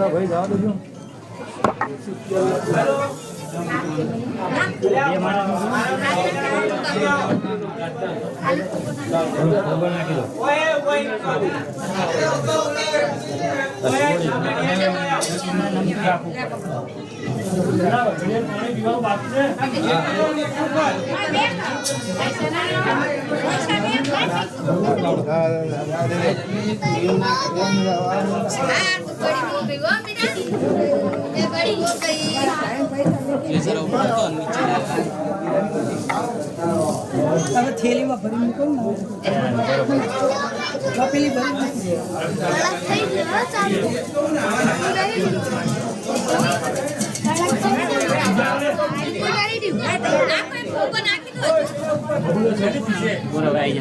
भाई जाओ दो थैली में भरी मूको पेली भरी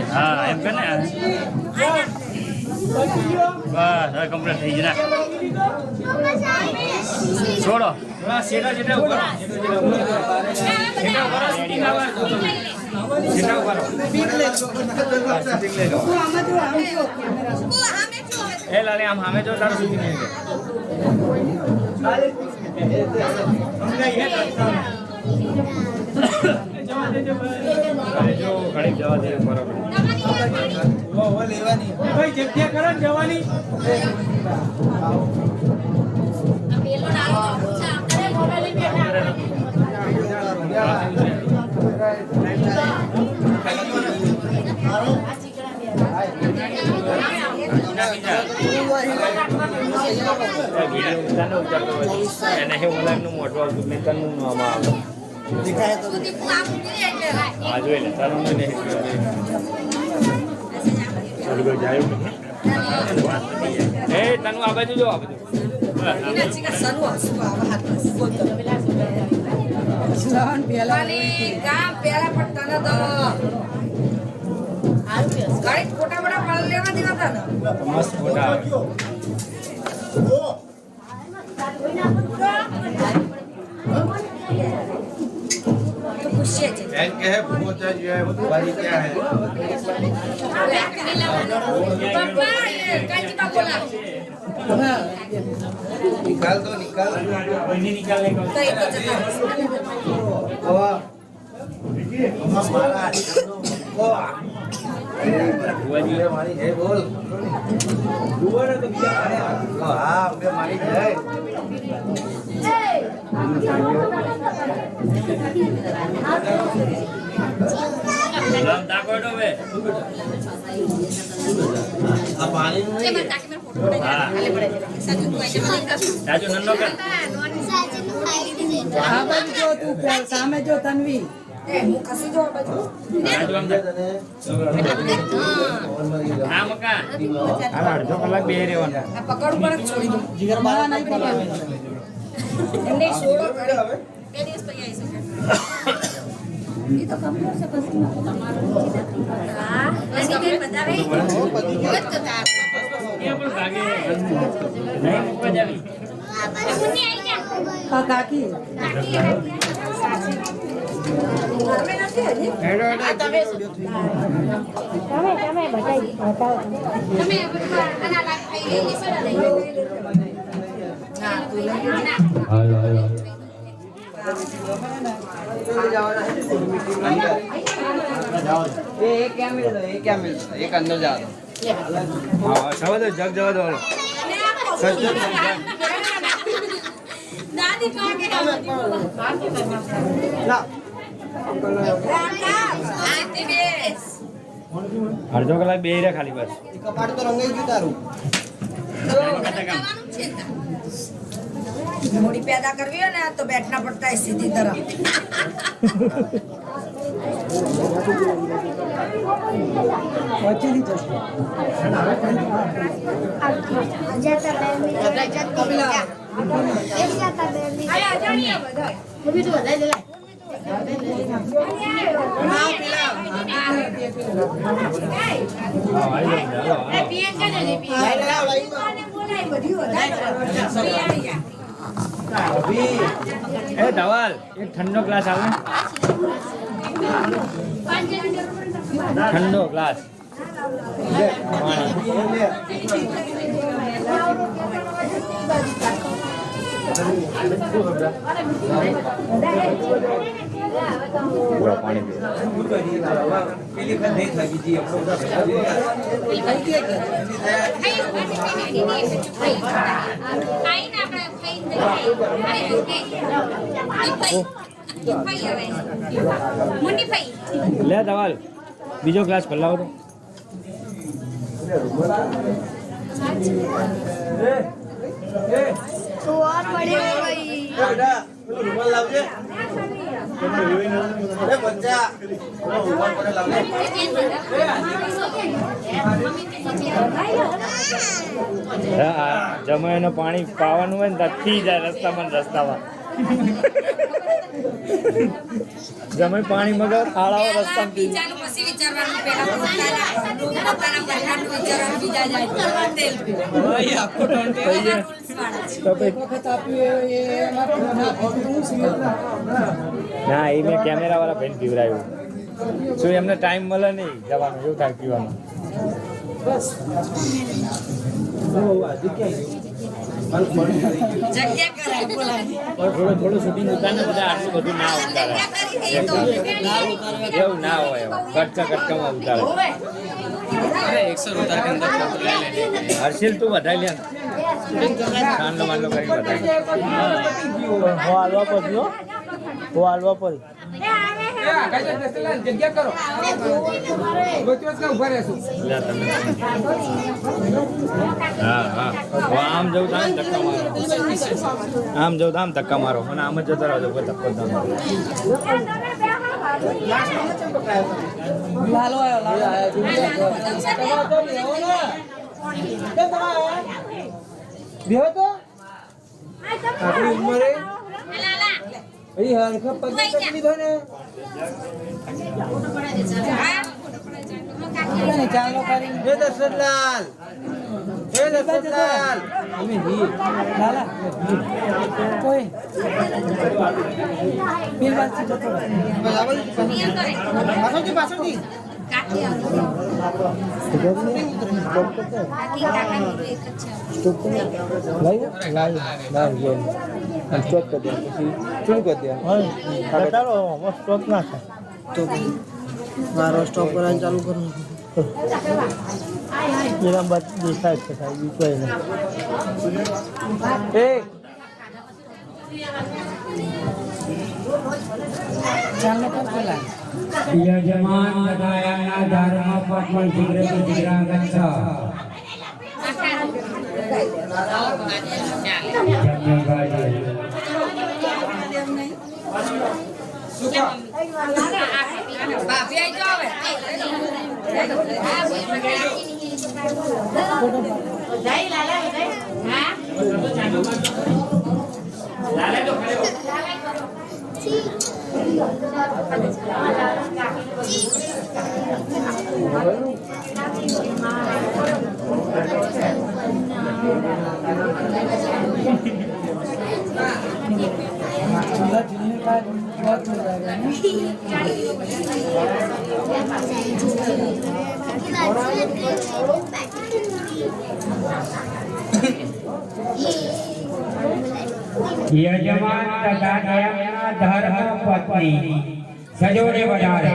हाँ एम करना बस હવે કમ્પ્લીટ થઈ ગયું છોડો સેટા જેટા ઉપર સેટા ઉપર એ લાલે આમ સામે જો તારું સુધી નહીં જો ઘણી જવા દે બરાબર वो लेवानी भाई जग्या करन जवानी पेलो डालो अरे मोबाइल में तनु आ बाजू जो आ बाजू फोटा बड़ा पड़ लेवा देना था ना मस्त फोटा बैंक के है पहुंचा जो है बारी क्या है पापा ये काची का बोला निकाल दो निकाल नहीं निकालने का तो एक जगह वाह हमारा बुआ जी हमारी जय बोल बुआ ने तो क्या है हां हमने हमारी जय नाम ताकोडो बे अब पानी में ये मत ताकि मेरे फोटो उठाए ले पड़े साजू तू ऐसे मत कर राजू नन्नो कर साजू तू खाई दे हां बाजू जो तू सामे जो तन्वी ए मुखसी जो बाजू राजू हम हां मका हां अर्धो कलाक બે રહેવાનો આ પકડ પર છોડી દો જીગર મારા નહીં પડે એમને છોડો કરે હવે બે દિવસ પછી આવી શકે ये तो कम से पसीना તમારો हां लगी के बतावे बहुत कथा ये पर भागे नहीं ऊपर जावी मुन्नी आई क्या काकी તમે નથી હજી હેડો તમે બતાઈ બતાવો તમે આના લાગ થઈ ગઈ છે ને ના તું ના હાલો હાલો ये क्या मिल रहा है ये क्या मिल रहा है एक अंदर जा रहा हां सब तो जग जग दो सच दादी पाके ना અડધો કલાક બે રહ્યા ખાલી બસ. કપાટ તો રંગાઈ ગયું તારું. મૂડી પેદા કરવી હોય ને તો બેઠના પડતા હોય સીધી તરફ. પહોંચી જશે એ ધવલ એક ઠંડો ગ્લાસ આવે. ઠંડો ગ્લાસ પાણી પેલી વખત નહીં થાકી જઈએ. લે ધવલ બીજો ગ્લાસ ખોલાવો તો. રૂમાલ લાવજે. બચ્ચા રૂમાલ પર લાવજે. જમાઈનું પાણી પાવાનું હોય ને તો પી જાય રસ્તામાં. જમાઈ પાણી મગાવ થાળાઓ રસ્તામાં પી જાય. પછી વિચારવાનું પેલા પોતાના બહારનું વિચારવાનું બીજા જાય. તો પછી વખત આપ્યું એ એમાં ના એ મેં કેમેરા વાળા ભાઈને પીવડાવ્યું. શું એમને ટાઈમ મળે નહીં જવાનું, એવું થાય પીવાનું. થોડું શૂટિંગ ઉતારે બધા આટલું બધું ના ઉતારે. એવું ના હોય, કટકામાં ઉતારે. હર્ષિલ તું વધારી લે ચાંદલો માંડલો કરી વધારી. હાલવા પડ્યો હાલવા પડી. જગ્યા કરો. ઉભા રહેશું. હા આમ જવું તો આમ ધક્કા મારો, આમ જવું તો આમ ધક્કા મારો, અને આમ જ જતો રહો કોઈ ધક્કો ના મારો. લાલો આવ્યો બેહો તો આપણી ઉંમરે હરખા પગ લીધો ને. ચાલો કરી હે દશરથલાલ, હે દશરથલાલ. અમે હીર લાલા કોઈ બિલવાસી જતો પાછળથી મારો સ્ટોપ કરવાનું ચાલુ કરું એના બાદ દેખાય છે સાહેબ કોઈ નહીં ચાલો કર પેલા યજમાન તથાયાના ધર્મ પટમલ જીગ્રતિ જીગ્રાગચ્છ ભાભી આઈ જાવ હવે. चूल्हा चुनने का बहुत मजा आएगा યજમાન તથાયાના ધર્મ પત્ની સજોડે વધારે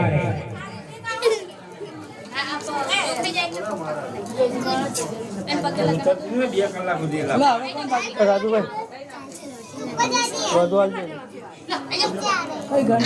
રાજુભાઈ કોઈ ઘર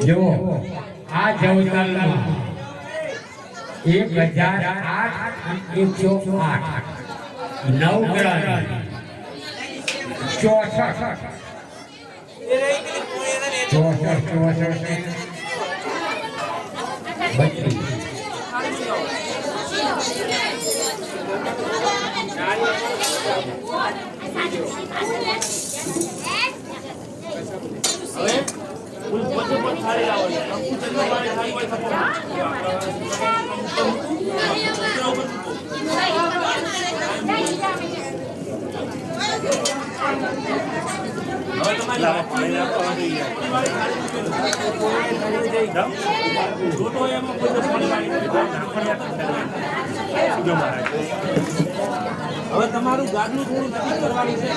જો આ જવતલમાં 1008 9 ગ્રામ હવે તમારું ગાડલું થોડું નક્કી કરવાનું છે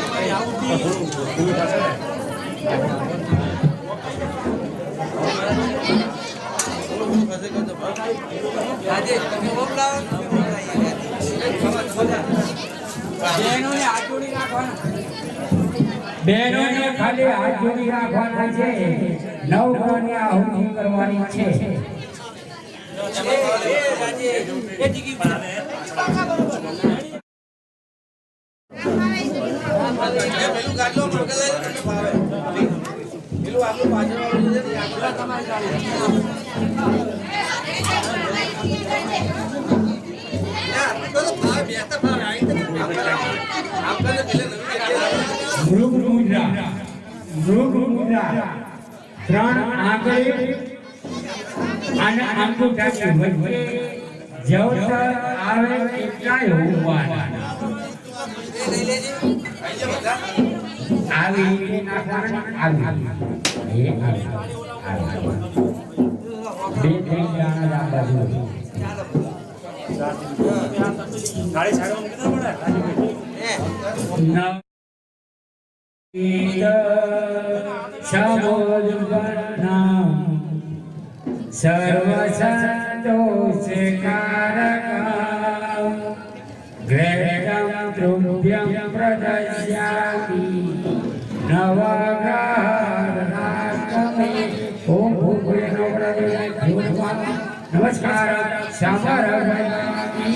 બહેનોને ખાલી હાથ જોડી રાખવાના છે 9 ગ્રામની આહુતિ કરવાની છે મૃગ મુદ્રા 3 આંગળી અને અંગૂઠાની વચ્ચે જવતર આવે એટલાય હોવાના આવી નાખવાના બે ત્રણ દાણા બાજુ ગાડી છાડવા સર્વ સંતોષ કારક ગ્રહમ દ્રવ્યમ પ્રદશ્યામિ નવગ્રહાત્મે ઓમ ભૂભુનો નમસ્કાર સમર્પયામિ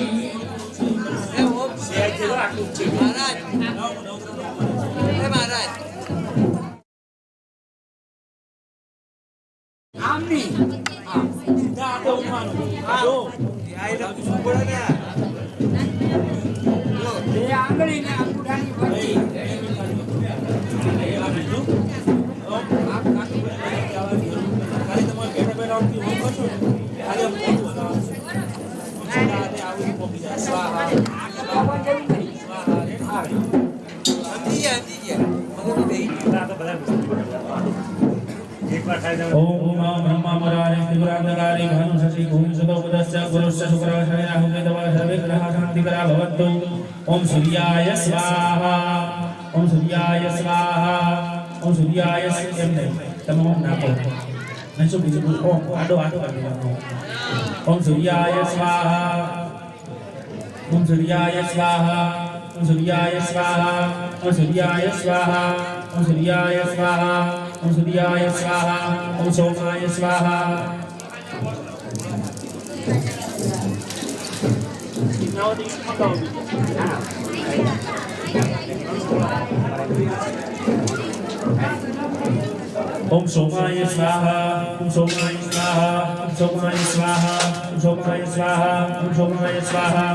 ओम ब्रह्मा मुरारी त्रिपुरांतकारी भानु शशि भूमि सतो पदस्य गुरुश्च शुक्राचार्य राहुकेतवा सर्वे ग्रहाः शान्तिकरा भवन्तु ओम सूर्याय स्वाहा ओम सूर्याय स्वाहा ओम सूर्याय स्वाहा तमो नाको नसु बिजु ओम आडो आडो करनो ओम सूर्याय स्वाहा ओम सूर्याय स्वाहा ओम सूर्याय स्वाहा ओम सूर्याय स्वाहा ओम सूर्याय स्वाहा ओम सूर्याय स्वाहा ओम सोमाय स्वाहा ओम सोमाय स्वाहा ओम सोमाय स्वाहा ओम सोमाय स्वाहा ओम सोमाय स्वाहा ओम सोमाय स्वाहा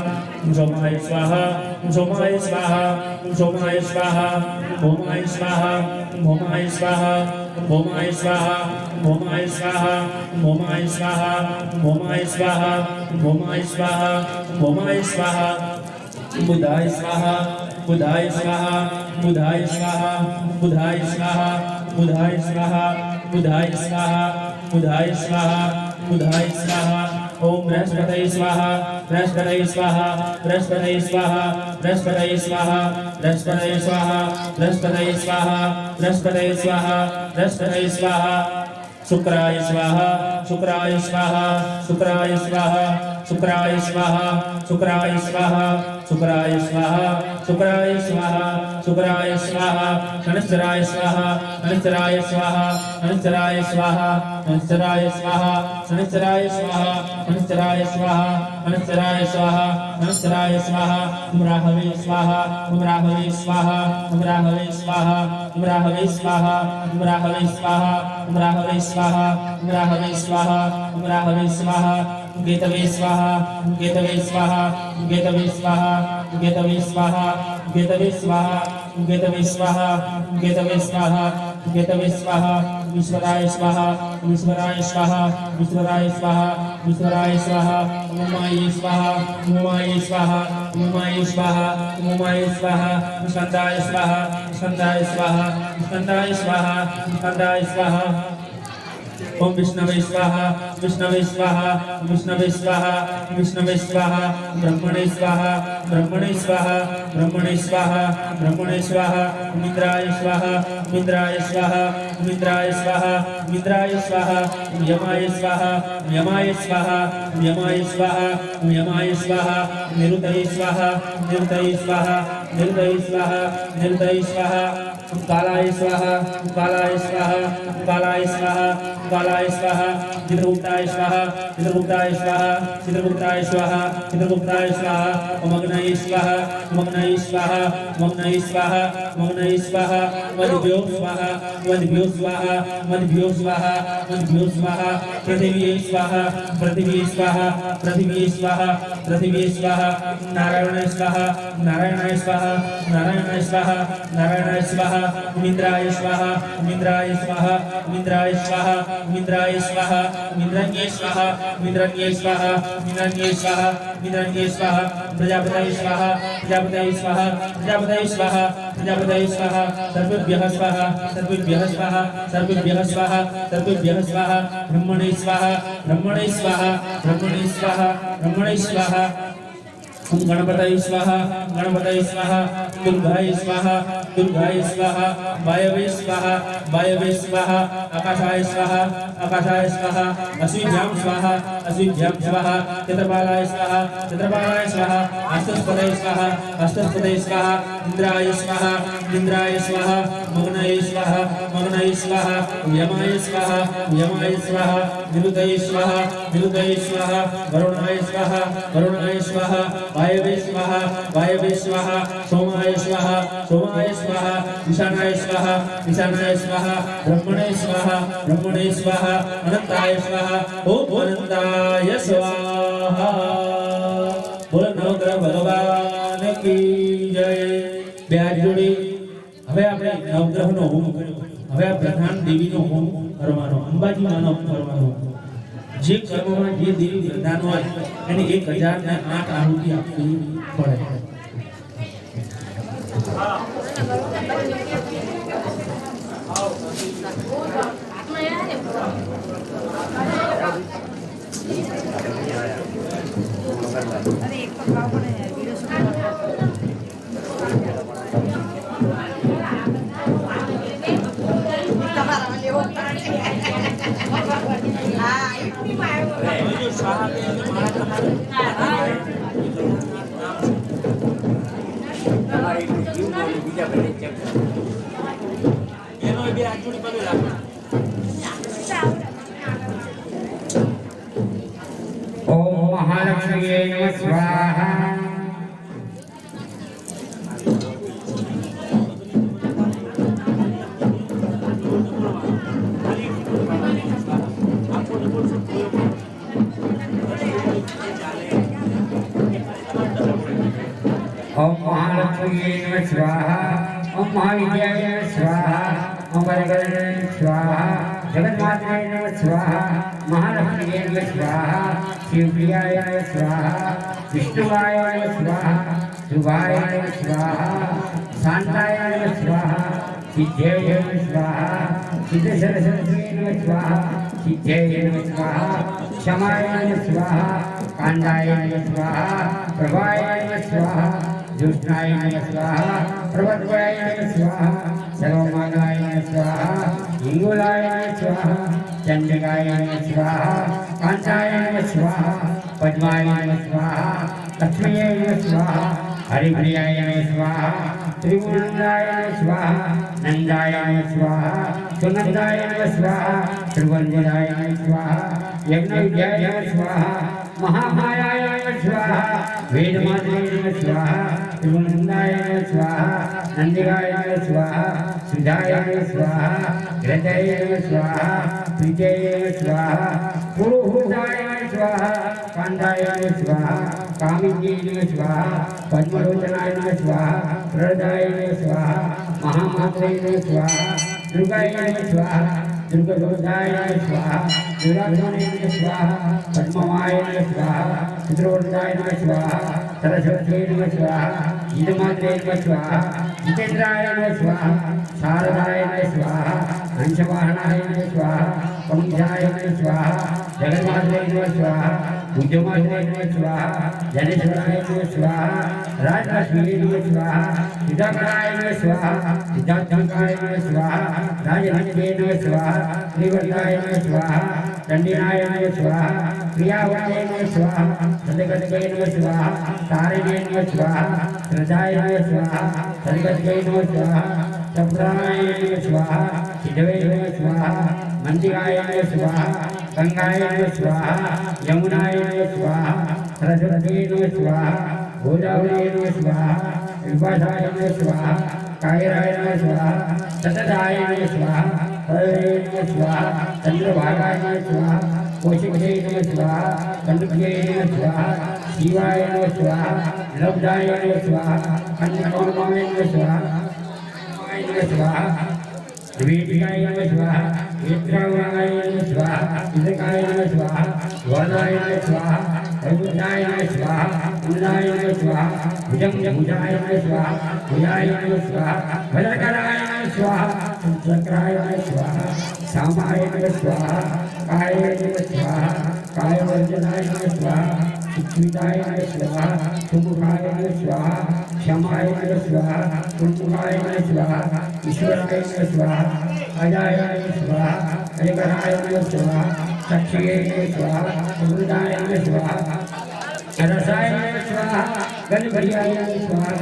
ओम सोमाय स्वाहा ओम सोमाय स्वाहा ओम सोमाय स्वाहा ओम भौमाय स्वाहा ओम भौमाय स्वाहा ओम भौमाय स्वाहा ओम भौमाय स्वाहा ओम भौमाय स्वाहा ओम भौमाय स्वाहा ओम भौमाय स्वाहा ओम भौमाय स्वाहा बुधाय स्वाहा बुधाय स्वाहा बुधाय स्वाहा बुधाय स्वाहा बुधाय स्वाहा बुधाय स्वाहा बुधाय स्वाहा बुधाय स्वाहा ओम बृहस्पतये स्वाहा बृहस्पतये स्वाहा बृहस्पतये स्वाहा बृहस्पतये स्वाहा बृहस्पतये स्वाहा बृहस्पतये स्वाहा बृहस्पतये स्वाहा बृहस्पतये स्वाहा शुक्राय स्वाहा शुक्राय स्वाहा शुक्राय स्वाहा शुक्राय स्वाहा शुक्राय स्वाहा शुक्राय स्वाहा शुक्राय स्वाहा शुक्राय स्वाहा शनिश्चराय स्वाहा शनिश्चराय स्वाहा शनिश्चराय स्वाहा शनिश्चराय स्वाहा शनिश्चराय स्वाहा शनिश्चराय स्वाहा शनिश्चराय स्वाहा शनिश्चराय स्वाहा उमराहवे स्वाहा उमराहवे स्वाहा उमराहवे स्वाहा उमराहवे स्वाहा उमराहवे स्वाहा उमराहवे स्वाहा उमराहवे स्वाहा उमराहवे स्वाहा गेतवे स्वाहा गेतवे स्वाहा गेतवे स्वाहा गेतवे स्वाहा गेतवे स्वाहा गेतवे स्वाहा गेतवे स्वाहा गेतवे स्वाहा विश्वराय स्वाहा विश्वराय स्वाहा विश्वराय स्वाहा विश्वराय स्वाहा उमाय स्वाहा उमाय स्वाहा उमाय स्वाहा उमाय स्वाहा स्कंदाय स्वाहा स्कंदाय स्वाहा स्कंदाय स्वाहा स्कंदाय स्वाहा ओम विष्णवे स्वाहा विष्णवे स्वाहा विष्णवे स्वाहा विष्णवे स्वाहा ब्रह्मणे स्वाहा ब्रह्मणे स्वाहा ब्रह्मणे स्वाहा ब्रह्मणे स्वाहा इंद्राय स्वाहा इंद्राय स्वाहा इंद्राय स्वाहा इंद्राय स्वाहा यमाय स्वाहा यमाय स्वाहा यमाय स्वाहा यमाय स्वाहा निरुतये स्वाहा निरुतये स्वाहा निरुतये स्वाहा निरुतये स्वाहा कालाय स्वाहा कालाय स्वाहा कालाय स्वाहा कालाय स्वाहा चित्रगुप्ताय स्वाहा चित्रगुप्ताय स्वाहा चित्रगुप्ताय स्वाहा चित्रगुप्ताय स्वाहा मग्नये स्वाहा मग्नये स्वाहा मग्नये स्वाहा मग्नये स्वाहा मद्भ्यो स्वाहा मद्भ्यो स्वाहा मद्भ्यो स्वाहा मद्भ्यो स्वाहा पृथिवी स्वाहा पृथिवी स्वाहा पृथिवी स्वाहा पृथिवी स्वाहा नारायणाय स्वाहा नारायणाय स्वाहा नारायणाय स्वाहा नारायणाय स्वाहा इंद्राय स्वाहा इंद्राय स्वाहा इंद्राय स्वाहा इंद्राय स्वाहा इंद्रन्ये स्वाहा इंद्रन्ये स्वाहा इंद्रन्ये स्वाहा इंद्रन्ये स्वाहा प्रजापतये स्वाहा प्रजापतये स्वाहा प्रजापतये स्वाहा प्रजापतये स्वाहा सर्वेभ्यः स्वाहा सर्वेभ्यः स्वाहा सर्वेभ्यः स्वाहा सर्वेभ्यः स्वाहा ब्रह्मणे स्वाहा ब्रह्मणे स्वाहा ब्रह्मणे स्वाहा ब्रह्मणे स्वाहा ओम गणपतये स्वाहा गणपतये स्वाहा दुर्गाय स्वाहा दुर्गाय स्वाहा वायवे स्वाहा वायवे स्वाहा आकाशाय स्वाहा आकाशाय स्वाहा अश्विभ्यां स्वाहा अश्विभ्यां स्वाहा चित्रपालाय स्वाहा चित्रपालाय स्वाहा हस्तस्पदये स्वाहा हस्तस्पदये स्वाहा इंद्राय स्वाहा इंद्राय स्वाहा मग्नये स्वाहा मग्नये स्वाहा यमाय स्वाहा यमाय स्वाहा निरुतये स्वाहा निरुतये स्वाहा वरुणाय स्वाहा वरुणाय स्वाहा वायवे स्वाहा वायवे स्वाहा सोमाय स्वाहा सोमाय स्वाहा ईशानाय स्वाहा ईशानाय स्वाहा ब्रह्मणे स्वाहा ब्रह्मणे स्वाहा अनंताय स्वाहा ओम अनंताय स्वाहा बोल नवग्रह भगवान की जय બે હાથ જોડી હવે આપણે નવગ્રહનો હોમ કર્યો હવે આ પ્રધાન દેવીનો હોમ કરવાનો અંબાજી માનો કરવાનો જે કર્મમાં જે દેવી પ્રધાન હોય એને 1008 આહુતિ આપવી પડે ओम महालक्ष्मी नमः स्वाहा ओम महालक्ष्मी नमः स्वाहा ओम महाविद्याय नमः स्वाहा ओम वरगणे स्वाहा जगन्माताय नमः स्वाहा महालक्ष्मी नमः स्वाहा शिवप्रियाय नमः स्वाहा विष्णुवाय नमः स्वाहा ध्रुवाय नमः स्वाहा शांताय नमः स्वाहा सिद्धाय नमः स्वाहा सिद्धसरस्वती नमः स्वाहा सिद्धये नमः स्वाहा क्षमाय नमः स्वाहा कांदाय नमः स्वाहा प्रभाय नमः स्वाहा जुष्टाय नमः स्वाहा प्रवद्वयाय नमः स्वाहा सर्वमागाय नमः स्वाहा इंगुलाय नमः स्वाहा चंडिकाय नमः स्वाहा कांताय नमः स्वाहा पद्माय नमः स्वाहा लक्ष्मीये नमः स्वाहा हरिप्रियाय नमः स्वाहा त्रिपुराय नमः स्वाहा नंदाय नमः स्वाहा सुनंदाय नमः स्वाहा त्रिवंजनाय नमः स्वाहा यज्ञविद्याय नमः स्वाहा महामायाय नमः स्वाहा वेदमात्रे नमः स्वाहा त्रिवंजनाय नमः स्वाहा नंदिकाय नमः स्वाहा सुधाय नमः स्वाहा हृदय नमः स्वाहा प्रीतये नमः स्वाहा पुरुहूताय नमः स्वाहा कांताय नमः स्वाहा कामिनी नमः स्वाहा पद्मलोचनाय नमः स्वाहा हृदय नमः स्वाहा महामात्रे नमः स्वाहा दुर्गाय नमः स्वाहा दुर्गदोषाय नमः स्वाहा दुरात्मने नमः स्वाहा पद्ममाय नमः स्वाहा चित्रोदयाय नमः स्वाहा सरस्वती नमः स्वाहा गीतमात्रे नमः स्वाहा जितेन्द्राय नमः स्वाहा शारदाय नमः स्वाहा हंसवाहनाय नमः स्वाहा पंचाय नमः स्वाहा जगन्मात्रे नमः स्वाहा पूज्यमात्रे नमः स्वाहा जनेश्वराय नमः स्वाहा राजलक्ष्मी नमः स्वाहा सिद्धाकराय नमः स्वाहा सिद्धार्थकाय नमः स्वाहा राजनंदे नमः स्वाहा त्रिवर्गाय नमः स्वाहा दंडिनाय नमः स्वाहा प्रियावते नमः स्वाहा सदगते नमः स्वाहा तारिणे नमः स्वाहा श्रद्धाय नमः स्वाहा सदगते नमः स्वाहा सप्राय नमः स्वाहा सिद्धवे नमः स्वाहा मंदिराय नमः स्वाहा गंगाय नमः स्वाहा यमुनाय नमः स्वाहा सरस्वती नमः स्वाहा गोदावरी नमः स्वाहा विभाषाय नमः स्वाहा कायराय नमः स्वाहा सतताय नमः स्वाहा हरे नमः स्वाहा चंद्रभागाय नमः स्वाहा कौशिके नमः स्वाहा कंदुके नमः स्वाहा शिवाय नमः स्वाहा लब्धाय नमः स्वाहा अन्नपूर्णाय नमः स्वाहा नमः स्वाहा वेदिकाय नमः स्वाहा वेत्रावाय नमः स्वाहा इदकाय नमः स्वाहा वरदाय नमः स्वाहा वैकुंठाय नमः स्वाहा उन्नाय नमः स्वाहा भुजाय नमः स्वाहा भुजाय नमः स्वाहा भद्रकराय नमः स्वाहा चक्राय नमः स्वाहा सामाय नमः स्वाहा काय नमः स्वाहा कायवर्जनाय नमः स्वाहा सुचिताय नमः स्वाहा सुमुखाय नमः स्वाहा क्षमाय नमः स्वाहा कुंकुमाय नमः स्वाहा ईश्वराय नमः स्वाहा अजाय नमः स्वाहा हरिकराय नमः स्वाहा सक्षिये नमः स्वाहा अमृताय नमः स्वाहा रसाय नमः स्वाहा गणपतियाय नमः स्वाहा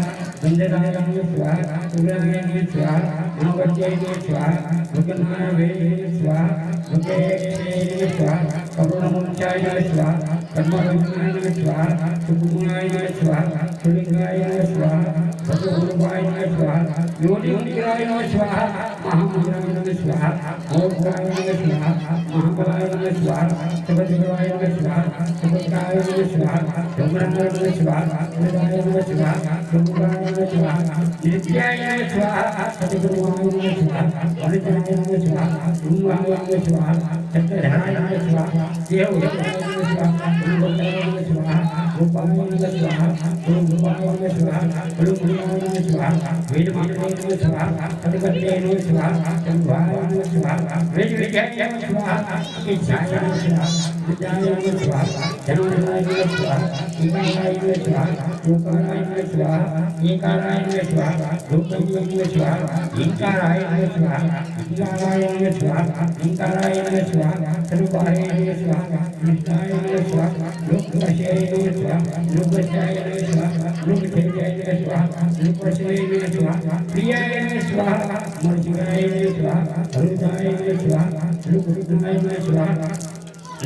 वंदनाय नमः स्वाहा उग्रवीर्याय नमः स्वाहा महावज्राय नमः स्वाहा भुजनाय नमः स्वाहा भुजये नमः स्वाहा करुणामूर्ताय नमः स्वाहा पद्मलोचनाय नमः स्वाहा सुकुमाराय नमः स्वाहा सुलिंगाय नमः स्वाहा भगवद्रूपाय नमः स्वाहा योनिमुद्राय नमः स्वाहा महामुद्राय नमः स्वाहा मोक्षाय नमः स्वाहा महाबलाय नमः स्वाहा सुभद्राय नमः स्वाहा सुभद्राय नमः स्वाहा धूम्राय नमः स्वाहा हृदयाय नमः स्वाहा सुमुखाय नमः स्वाहा नित्याय नमः स्वाहा सद्गुरुवाय नमः स्वाहा अनित्याय नमः स्वाहा धूमाय नमः स्वाहा चक्रधराय नमः स्वाहा देवधराय नमः स्वाहा गुरुवराय नमः स्वाहा रूपाय नमः स्वाहा गुरुरूपाय नमः स्वाहा गुरुप्रियाय नमः स्वाहा वेदमात्रे नमः स्वाहा सदगते नमः स्वाहा चंद्राय नमः स्वाहा वेदविद्याय नमः स्वाहा इच्छाय नमः स्वाहा विद्याय नमः स्वाहा धनुर्धाय नमः स्वाहा ईकाराय नमः स्वाहा रूपाय नमः स्वाहा ईकाराय नमः स्वाहा रूपाय नमः स्वाहा ईकाराय नमः स्वाहा ईकाराय नमः स्वाहा ईकाराय नमः स्वाहा स्वरूपाय नमः स्वाहा कृष्णाय नमः स्वाहा रूपवशाय नमः स्वाहा रूपवशाय नमः स्वाहा रूपचर्याय नमः स्वाहा रूपवशाय नमः स्वाहा प्रियाय नमः स्वाहा मूर्तिकाय नमः स्वाहा हृदयाय नमः स्वाहा रूपरुद्राय नमः स्वाहा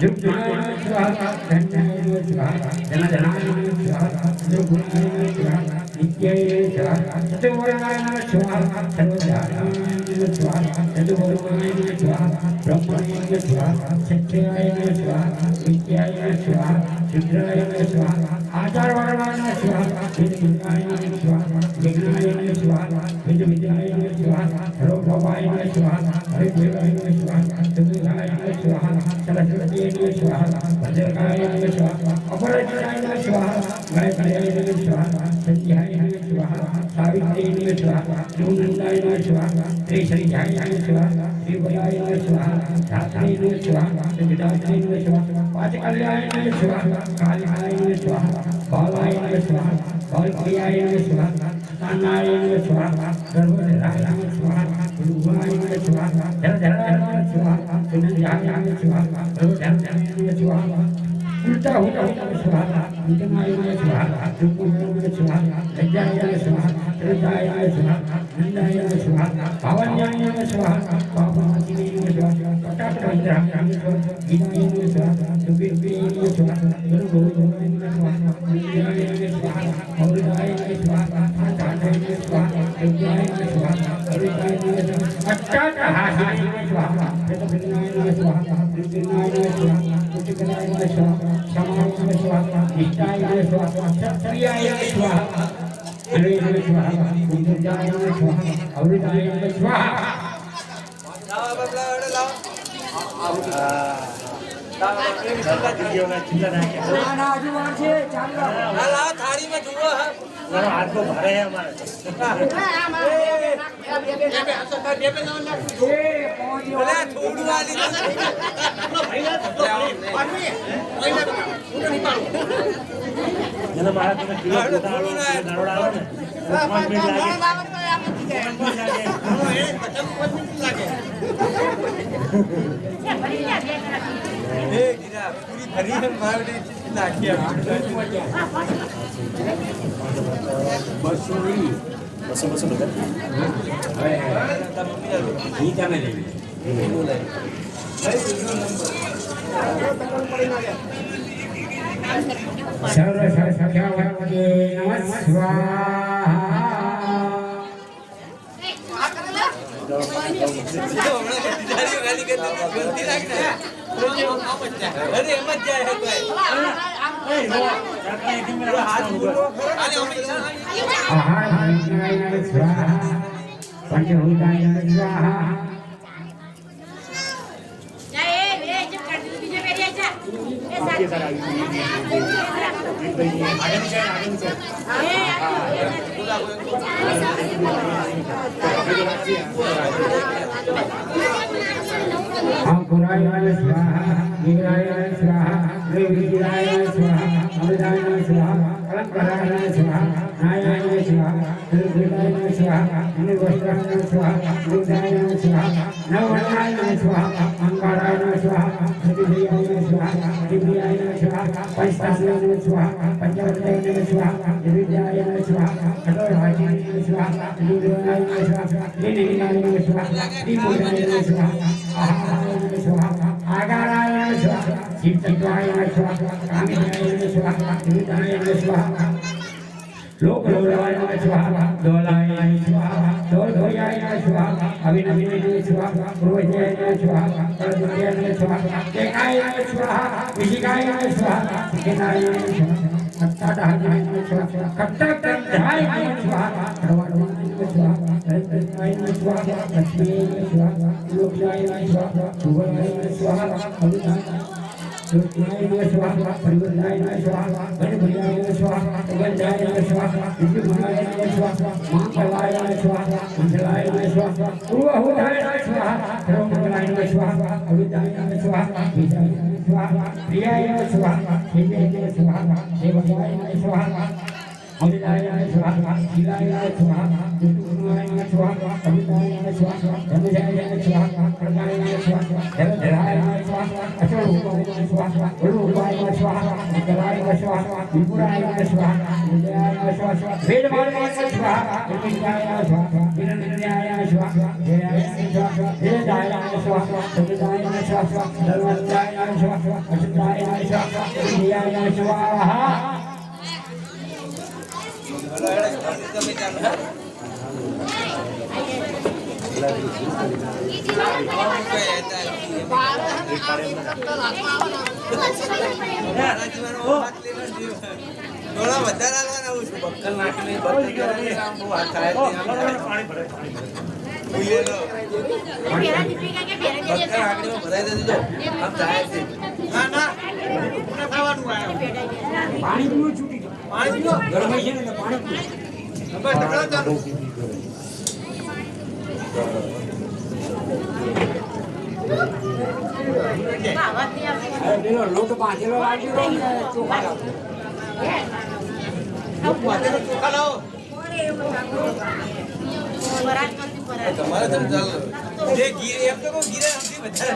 रुद्राय नमः स्वाहा धन्याय नमः स्वाहा धनधनाय नमः स्वाहा दुर्गुणाय नमः स्वाहा नित्याय नमः स्वाहा चतुर्वर्णाय नमः स्वाहा सर्वजाय नमः स्वाहा चतुर्वर्णाय नमः स्वाहा ब्रह्मणे नमः स्वाहा सत्याय नमः स्वाहा नित्याय नमः स्वाहा शुद्राय नमः स्वाहा आचारवर्णाय नमः स्वाहा विद्युताय नमः स्वाहा विघ्नाय नमः स्वाहा विद्युताय नमः स्वाहा सर्वभवाय नमः स्वाहा हरिदेवाय नमः स्वाहा चतुर्धाय नमः स्वाहा सरस्वती नमः स्वाहा भद्रकाय नमः स्वाहा अपराजिताय नमः स्वाहा गायत्र्याय नमः स्वाहा संध्याय नमः स्वाहा सावित्री नमः स्वाहा नंदाय नमः स्वाहा श्री जाय स्वाहा श्री वराय स्वाहा धात्री स्वाहा विदात्री स्वाहा पांच कल्याण स्वाहा कालिकाय स्वाहा बालाय स्वाहा बालप्रियाय स्वाहा नारायण स्वाहा सर्वधराय स्वाहा गुरुवाय स्वाहा धरधराय स्वाहा सुनंदाय स्वाहा सर्वधराय स्वाहा उल्टा होता स्वाहा अंतनाय स्वाहा सुकुमाय स्वाहा लज्जाय स्वाहा हृदयाय स्वाहा नंदाय स्वाहा पावन्याय स्वाहा पावनाय स्वाहा कटाक्षराय स्वाहा विनाय स्वाहा सुबीर स्वाहा गुरुगोविंद स्वाहा नंदाय स्वाहा औरदाय स्वाहा आचार्य स्वाहा विद्याय स्वाहा हृदयाय स्वाहा अट्टाहासाय स्वाहा प्रतपिनाय स्वाहा विनाय स्वाहा कुटिकनाय स्वाहा समाय स्वाहा निष्ठाय स्वाहा सत्प्रियाय स्वाहा अनवेय स्वाहा कुंजयाय स्वाहा अवृताय स्वाहा લાવો બાબલા ઓડે લાવો ના હજુ વાર છે ચાલો હા લાવો થાળી માં જુઓ હા હાથ તો ભારે હે અમારે ભલે થોડું આલી જેને મારા તમે કિલો નરોડા આવે ને 5 મિનિટ લાગે પૂરી ભરી મારી નાખી બસો सर्व सख्यावत्ये नमः स्वाहा અરે એમ જ જાય आहार स्वाहा पंचभूताय स्वाहा अंकुराय स्वाहा विग्राय स्वाहा विग्राय स्वाहा अमृताय स्वाहा अलंकाराय स्वाहा नारायणाय स्वाहा दुर्गाय स्वाहा निर्वस्त्राय स्वाहा दुर्गाय स्वाहा नववर्णाय स्वाहा अंकाराय स्वाहा सतिदेवाय स्वाहा दिव्याय स्वाहा पंचतास्याय स्वाहा पंचवत्याय स्वाहा विद्याय स्वाहा खडोराय स्वाहा दुर्गाय स्वाहा लीलाय स्वाहा दीपोदाय स्वाहा आहाराय स्वाहा आगाराय स्वाहा शिवतत्वाय स्वाहा कामिनाय स्वाहा विद्याय स्वाहा लोकलोलाय स्वाहा दोलाय स्वाहा दोधोयाय स्वाहा अभिनवीनाय स्वाहा पूर्वजाय स्वाहा परदुर्याय स्वाहा केकाय स्वाहा विशिकाय स्वाहा केनाय स्वाहा अट्टाहाय स्वाहा कट्टाकट्टाय स्वाहा सर्वात्माय स्वाहा हरिद्राय स्वाहा लक्ष्मीय स्वाहा लोकजाय स्वाहा सुवर्णाय स्वाहा अभिनाय सुवर्णाय स्वाहा परिवर्तनाय स्वाहा परिवर्तनाय स्वाहा वंदाय स्वाहा विद्युनाय स्वाहा मंगलाय स्वाहा मंगलाय स्वाहा पूर्वहुताय स्वाहा सर्वमंगलाय स्वाहा अविद्याय स्वाहा विद्याय स्वाहा प्रियाय स्वाहा सेवाय स्वाहा सेवाय स्वाहा अविद्याय स्वाहा शीलाय स्वाहा दुर्गुणाय स्वाहा अविद्याय स्वाहा धनुजाय स्वाहा प्रदाय स्वाहा धरधराय स्वाहा अचल स्वाहा उलुवाय स्वाहा मंगलाय स्वाहा विपुराय स्वाहा विद्याय स्वाहा वेदमार्गाय स्वाहा विद्याय स्वाहा विनन्द्याय स्वाहा जयाय स्वाहा वेदाय स्वाहा सविताय स्वाहा धर्मजाय स्वाहा अचिताय स्वाहा विद्याय स्वाहा તમે ચાલો થોડા વધારે આવવાના છું બક્કલ નાખીને બક્કલ આમ બહુ હાથ થાય પાણી ભરે બક્કલ આંગળીમાં ભરાઈ દેજો આમ થાય છે ના ના કોને ખાવાનું આવ્યો પાણી પીવું છૂટી પાણી પીવો ગરમાઈ છે ને પાણી પીવું નંબર ટકરાવ ચાલુ પેલો લોટ બાંધેલો લાગ્યો હોય ને ચોખા લાવો. ચોખા લાવો તમારે તમે ચાલો જે ગીરે એમ તો કહું ગીરે નથી બધા